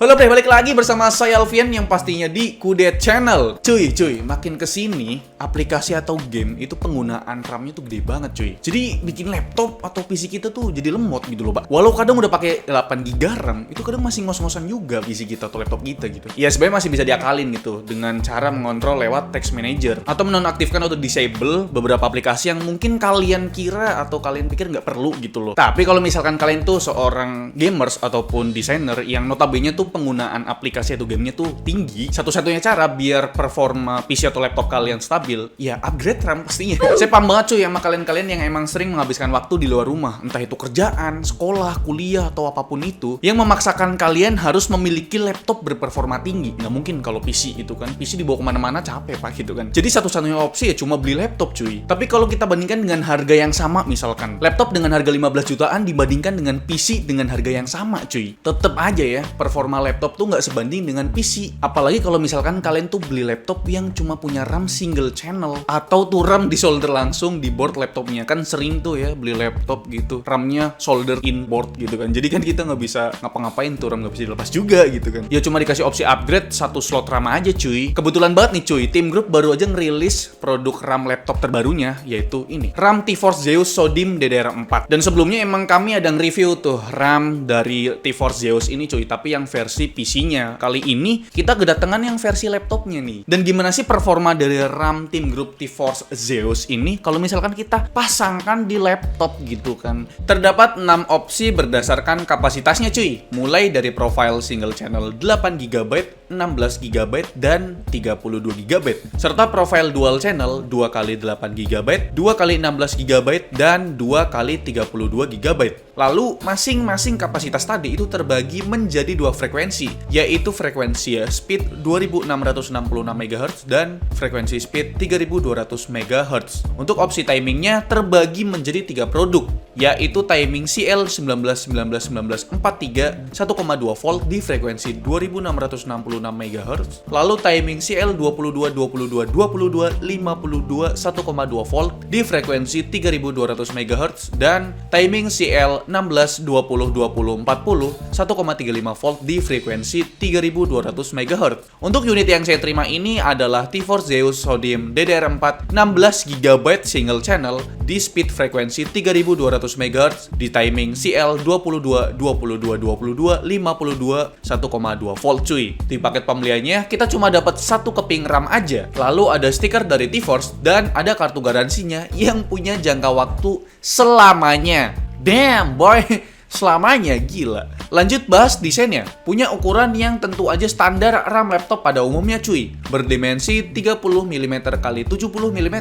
Halo Bre, balik lagi bersama saya Alfian yang pastinya di Kudet Channel. Cuy, makin kesini aplikasi atau game itu penggunaan RAM-nya tuh gede banget cuy. Jadi bikin laptop atau PC kita tuh jadi lemot gitu loh, Pak. Walau kadang udah pakai 8GB RAM, itu kadang masih ngos-ngosan juga PC kita atau laptop kita gitu. Ya sebenarnya masih bisa diakalin gitu dengan cara mengontrol lewat text manager atau menonaktifkan atau disable beberapa aplikasi yang mungkin kalian kira atau kalian pikir nggak perlu gitu loh. Tapi kalau misalkan kalian tuh seorang gamers ataupun desainer yang notabene tuh penggunaan aplikasi atau gamenya tuh tinggi, satu-satunya cara biar performa PC atau laptop kalian stabil, ya upgrade RAM pastinya. Saya paham banget cuy sama kalian-kalian yang emang sering menghabiskan waktu di luar rumah, entah itu kerjaan, sekolah, kuliah, atau apapun itu, yang memaksakan kalian harus memiliki laptop berperforma tinggi. Nggak mungkin kalau PC itu kan, PC dibawa kemana-mana capek pak gitu kan. Jadi satu-satunya opsi ya cuma beli laptop cuy. Tapi kalau kita bandingkan dengan harga yang sama, misalkan laptop dengan harga 15 jutaan dibandingkan dengan PC dengan harga yang sama cuy, tetep aja ya performa laptop tuh nggak sebanding dengan PC. Apalagi kalau misalkan kalian tuh beli laptop yang cuma punya RAM single channel atau tuh RAM disolder langsung di board laptopnya. Kan sering tuh ya beli laptop gitu RAM-nya solder in board gitu kan. Jadi kan kita nggak bisa ngapa-ngapain tuh RAM nggak bisa dilepas juga gitu kan. Ya cuma dikasih opsi upgrade satu slot RAM aja cuy. Kebetulan banget nih cuy, Team Group baru aja ngerilis produk RAM laptop terbarunya, yaitu ini RAM T-Force Zeus Sodim DDR4. Dan sebelumnya emang kami ada nge-review tuh RAM dari T-Force Zeus ini cuy, tapi yang versi PC-nya. Kali ini kita kedatangan yang versi laptopnya nih. Dan gimana sih performa dari RAM Team Group T-Force Zeus ini kalau misalkan kita pasangkan di laptop gitu kan. Terdapat 6 opsi berdasarkan kapasitasnya cuy. Mulai dari profile single channel 8GB, 16GB, dan 32GB. Serta profile dual channel 2x8GB, 2x16GB, dan 2x32GB. Lalu masing-masing kapasitas tadi itu terbagi menjadi dua frekuensi, yaitu frekuensi speed 2666 MHz dan frekuensi speed 3200 MHz. Untuk opsi timingnya terbagi menjadi 3 produk, yaitu timing CL19191943 1,2 volt di frekuensi 2666 MHz, lalu timing CL222222 52 1,2 volt di frekuensi 3200 MHz, dan timing CL16202040 1,35 volt di frekuensi 3200 MHz. Untuk unit yang saya terima ini adalah T-Force Zeus Sodim DDR4 16GB single channel di speed frekuensi 3200 MHz di timing CL222222 52 1,2 volt cuy. Di paket pembeliannya kita cuma dapat satu keping RAM aja, lalu ada stiker dari T-Force dan ada kartu garansinya yang punya jangka waktu selamanya. Damn boy, selamanya gila. Lanjut bahas desainnya. Punya ukuran yang tentu aja standar RAM laptop pada umumnya cuy. Berdimensi 30mm x 70mm.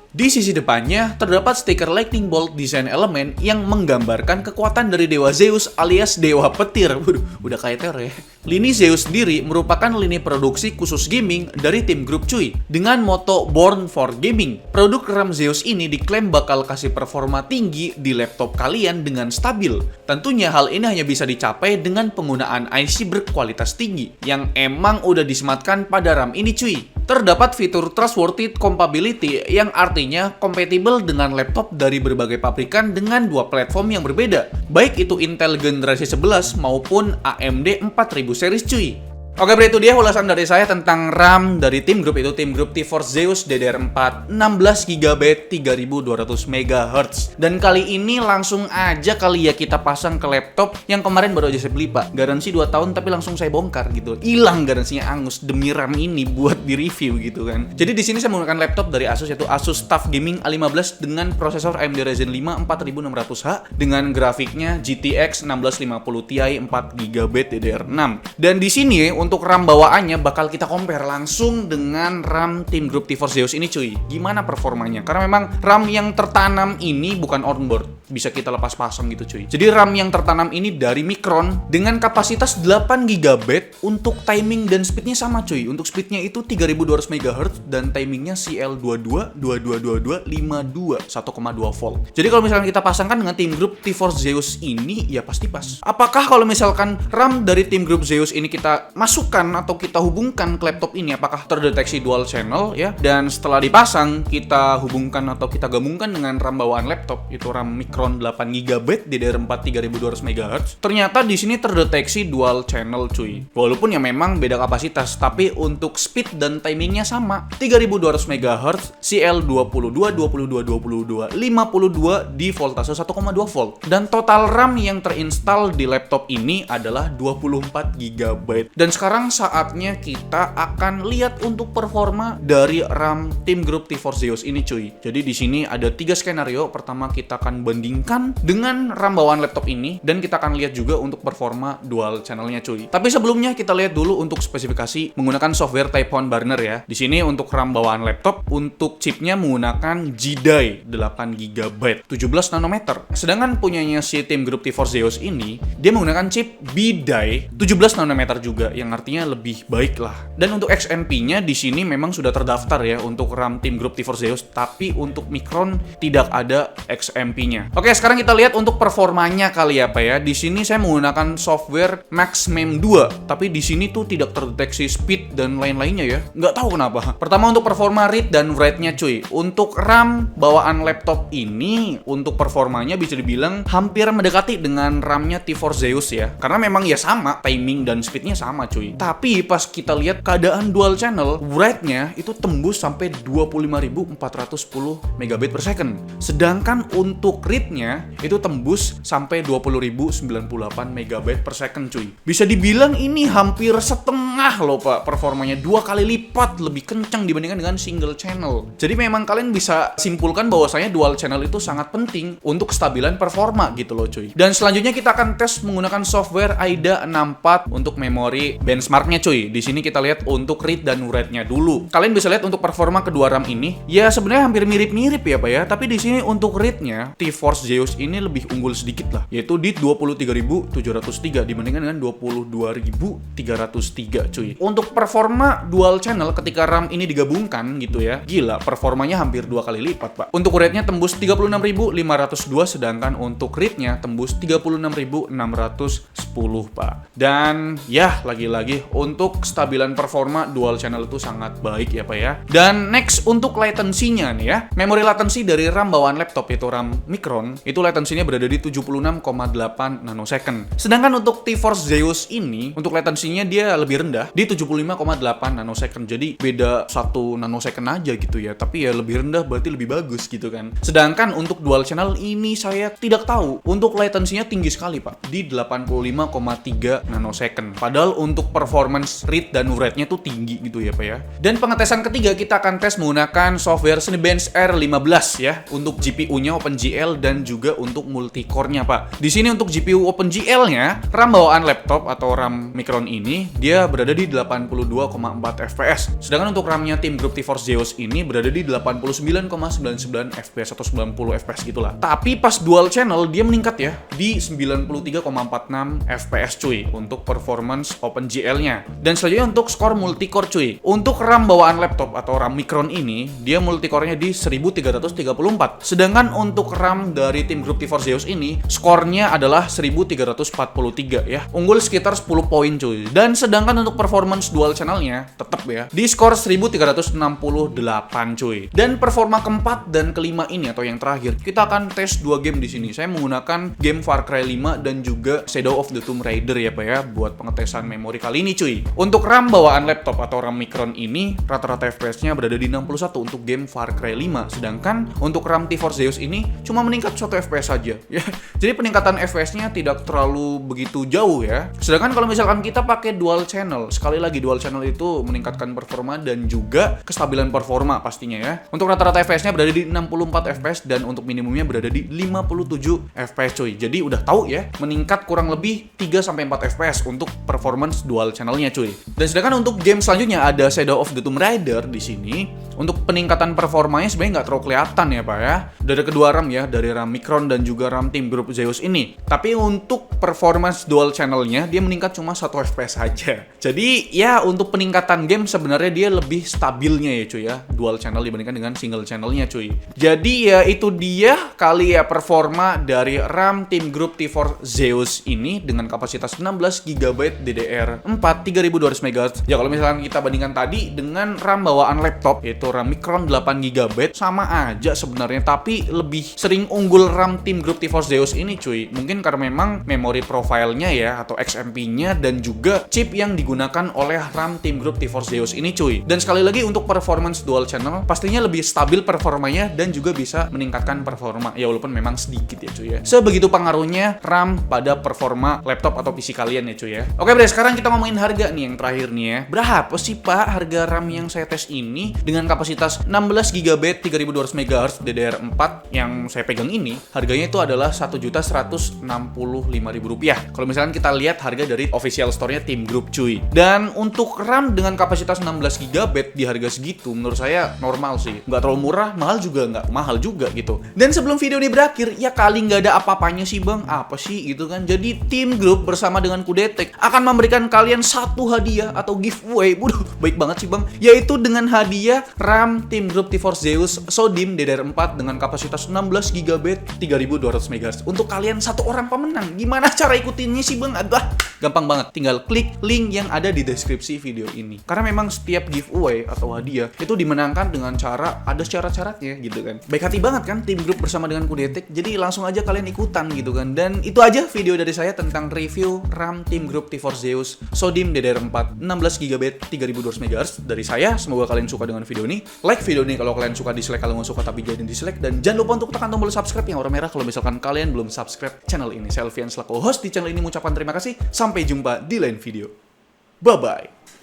Di sisi depannya terdapat stiker lightning bolt desain elemen yang menggambarkan kekuatan dari Dewa Zeus alias Dewa Petir. Waduh, udah kayak teror ya. Lini Zeus sendiri merupakan lini produksi khusus gaming dari Team Group cuy, dengan moto Born for Gaming. Produk RAM Zeus ini diklaim bakal kasih performa tinggi di laptop kalian dengan stabil. Tentunya hal ini hanya bisa dicapai dengan penggunaan IC berkualitas tinggi yang emang udah disematkan pada RAM ini cuy. Terdapat fitur Trustworthy Compatibility yang artinya kompatibel dengan laptop dari berbagai pabrikan dengan dua platform yang berbeda, baik itu Intel generasi 11 maupun AMD 4000 series cuy. Oke bre, itu dia ulasan dari saya tentang RAM dari Team Group, itu Team Group T-Force Zeus DDR4 16GB 3200 MHz. Dan kali ini langsung aja kali ya kita pasang ke laptop yang kemarin baru aja saya beli pak. Garansi 2 tahun tapi langsung saya bongkar gitu. Hilang garansinya angus demi RAM ini buat di review gitu kan. Jadi di sini saya menggunakan laptop dari Asus, yaitu Asus TUF Gaming A15 dengan prosesor AMD Ryzen 5 4600H dengan grafiknya GTX 1650 Ti 4GB DDR6. Dan di sini untuk RAM bawaannya bakal kita compare langsung dengan RAM Team Group T-Force Zeus ini cuy. Gimana performanya? Karena memang RAM yang tertanam ini bukan onboard, bisa kita lepas pasang gitu cuy. Jadi RAM yang tertanam ini dari Micron dengan kapasitas 8GB. Untuk timing dan speednya sama cuy. Untuk speednya itu 3200 MHz dan timingnya CL22 2222 52 1,2 volt. Jadi kalau misalkan kita pasangkan dengan Team Group T-Force Zeus ini ya pasti pas. Apakah kalau misalkan RAM dari Team Group Zeus ini kita masuk masukkan atau kita hubungkan ke laptop ini apakah terdeteksi dual channel ya, dan setelah dipasang kita hubungkan atau kita gabungkan dengan RAM bawaan laptop, itu RAM Micron 8GB DDR4 3200 MHz. Ternyata di sini terdeteksi dual channel cuy. Walaupun ya memang beda kapasitas, tapi untuk speed dan timingnya sama. 3200 MHz, CL22, 22, 22, 52 di voltase 1,2 volt. Dan total RAM yang terinstall di laptop ini adalah 24 GB. Dan sekarang saatnya kita akan lihat untuk performa dari RAM Team Group T-Force Zeus ini cuy. Jadi di sini ada 3 skenario. Pertama kita akan bandingkan dengan RAM bawaan laptop ini, dan kita akan lihat juga untuk performa dual channelnya cuy. Tapi sebelumnya kita lihat dulu untuk spesifikasi menggunakan software Taiwan Burner ya. Di sini untuk RAM bawaan laptop, untuk chipnya menggunakan G-Die 8GB 17 nanometer. Sedangkan punyanya si Team Group T-Force Zeus ini, dia menggunakan chip B-Die 17 nanometer juga, yang artinya lebih baik lah. Dan untuk XMP-nya di sini memang sudah terdaftar ya untuk RAM Team Group T-Force Zeus, tapi untuk Micron tidak ada XMP-nya. Oke, sekarang kita lihat untuk performanya kali ya Pak ya. Di sini saya menggunakan software MaxMem 2, tapi di sini tuh tidak terdeteksi speed dan lain-lainnya ya. Nggak tahu kenapa. Pertama untuk performa read dan write-nya cuy. Untuk RAM bawaan laptop ini, untuk performanya bisa dibilang hampir mendekati dengan RAM-nya T-Force Zeus ya. Karena memang ya sama, timing dan speednya sama cuy. Tapi pas kita lihat keadaan dual channel, write-nya itu tembus sampai 25.410 megabit per second. Sedangkan untuk read-nya itu tembus sampai 20.098 megabit per second cuy. Bisa dibilang ini hampir setengah loh Pak performanya, 2 kali lipat lebih kencang dibandingkan dengan single channel. Jadi memang kalian bisa simpulkan bahwasanya dual channel itu sangat penting untuk kestabilan performa gitu loh cuy. Dan selanjutnya kita akan tes menggunakan software AIDA 64 untuk memori benchmarknya cuy. Di sini kita lihat untuk read dan write-nya dulu. Kalian bisa lihat untuk performa kedua RAM ini ya sebenarnya hampir mirip-mirip ya Pak ya. Tapi di sini untuk read-nya T-Force Zeus ini lebih unggul sedikit lah, yaitu di 23.703 dibandingkan dengan 22.303 cuy. Untuk performa dual channel ketika RAM ini digabungkan gitu ya, gila performanya hampir 2 kali lipat Pak. Untuk write-nya tembus 36.502, sedangkan untuk read-nya tembus 36.610 Pak. Dan ya lagi-lagi untuk kestabilan performa dual channel itu sangat baik ya Pak ya. Dan next untuk latency-nya nih ya. Memori latency dari RAM bawaan laptop yaitu RAM Micron itu latency-nya berada di 76,8 nanosecond. Sedangkan untuk T-Force Zeus ini untuk latency-nya dia lebih rendah di 75,8 nanosecond. Jadi beda 1 nanosecond aja gitu ya. Tapi ya lebih rendah berarti lebih bagus gitu kan. Sedangkan untuk dual channel ini saya tidak tahu. Untuk latency-nya tinggi sekali Pak, di 85,3 nanosecond. Padahal untuk performance read dan write-nya tuh tinggi gitu ya Pak ya. Dan pengetesan ketiga kita akan tes menggunakan software Cinebench R15 ya. Untuk GPU-nya OpenGL dan juga untuk multicore-nya Pak. Di sini untuk GPU OpenGL-nya, RAM bawaan laptop atau RAM Micron ini dia berada di 82,4 fps. Sedangkan untuk RAM-nya Team Group T-Force Zeus ini berada di 89,99 fps atau 90 fps gitulah. Tapi pas dual channel dia meningkat ya di 93,46 fps cuy untuk performance OpenGL-nya. Dan selanjutnya untuk skor multicore cuy. Untuk RAM bawaan laptop atau RAM Micron ini dia multicore-nya di 1334. Sedangkan untuk RAM dari Team Group T-Force Zeus ini skornya adalah 1343 ya. Unggul sekitar 10 poin cuy. Dan sedangkan untuk performance dual channel-nya tetap ya di skor 1368 cuy. Dan performa keempat dan kelima ini atau yang terakhir kita akan tes 2 game di sini. Saya menggunakan game Far Cry 5 dan juga Shadow of the Tomb Raider ya Pak ya buat pengetesan memori kali ini cuy. Untuk RAM bawaan laptop atau RAM Micron ini rata-rata FPS-nya berada di 61 untuk game Far Cry 5. Sedangkan untuk RAM T-Force Zeus ini cuma meningkat 1 FPS saja ya. Jadi peningkatan FPS-nya tidak terlalu begitu jauh ya. Sedangkan kalau misalkan kita pakai dual channel, sekali lagi dual channel itu meningkatkan performa dan juga kestabilan performa pastinya ya. Untuk rata-rata FPS-nya berada di 64 FPS dan untuk minimumnya berada di 57 FPS cuy. Jadi udah tahu ya, meningkat kurang lebih 3-4 FPS untuk performance dual channelnya cuy. Dan sedangkan untuk game selanjutnya ada Shadow of the Tomb Raider di sini. Untuk peningkatan performanya sebenarnya nggak terlalu kelihatan ya Pak ya. Dari kedua RAM ya, dari RAM Micron dan juga RAM Team Group Zeus ini. Tapi untuk performance dual channelnya dia meningkat cuma 1 FPS saja. Jadi ya untuk peningkatan game sebenarnya dia lebih stabilnya ya cuy ya, dual channel dibandingkan dengan single channelnya cuy. Jadi ya itu dia kali ya performa dari RAM Team Group T4 Zeus ini dengan kapasitas 16 GB DDR4 3200 MHz. Ya kalau misalkan kita bandingkan tadi dengan RAM bawaan laptop yaitu RAM Micron 8 GB sama aja sebenarnya, tapi lebih sering unggul RAM Team Group T4 Zeus ini cuy. Mungkin karena memang memori profilnya ya atau XMP-nya dan juga chip yang digunakan oleh RAM Team Group T4 Zeus ini cuy. Dan sekali lagi untuk performance dual channel pastinya lebih stabil performanya dan juga bisa meningkatkan performa ya walaupun memang sedikit ya cuy ya. Sebegitu pengaruhnya RAM pada performa laptop atau PC kalian ya cuy ya. Oke bre, sekarang kita ngomongin harga nih yang terakhir nih ya. Berapa sih pak harga RAM yang saya tes ini dengan kapasitas 16 GB 3200 MHz DDR4 yang saya pegang ini? Harganya itu adalah Rp1.165.000. Kalau misalkan kita lihat harga dari official store-nya Team Group cuy. Dan untuk RAM dengan kapasitas 16 GB di harga segitu menurut saya normal sih. Nggak terlalu murah, mahal juga nggak mahal juga gitu. Dan sebelum video ini berakhir, ya kali nggak ada apa-apanya sih bang, apa sih gitu kan. Jadi Team Group bersama dengan Kudetek akan memberikan kalian satu hadiah atau giveaway. Waduh, baik banget sih bang. Yaitu dengan hadiah RAM Team Group T4 Zeus SODIMM DDR4 dengan kapasitas 16 GB 3200 MHz. Untuk kalian satu orang pemenang. Gimana cara ikutinnya sih bang? Aduh, gampang banget. Tinggal klik link yang ada di deskripsi video ini. Karena memang setiap giveaway atau hadiah itu dimenangkan dengan cara ada syarat-syaratnya gitu kan. Baik hati banget kan Team Group bersama dengan Kudetek. Jadi langsung aja kalian ikutan gitu kan. Dan itu aja video dari saya tentang review RAM Team Group T4 Zeus SODIMM DDR4 16 GB 3200 MHz dari saya. Semoga kalian suka dengan video ini. Like video ini kalau kalian suka, dislike kalau nggak suka tapi jangan dislike. Dan jangan lupa untuk tekan tombol subscribe yang warna merah kalau misalkan kalian belum subscribe channel ini. Saya Alfian selaku host di channel ini mengucapkan terima kasih. Sampai jumpa di lain video. Bye bye.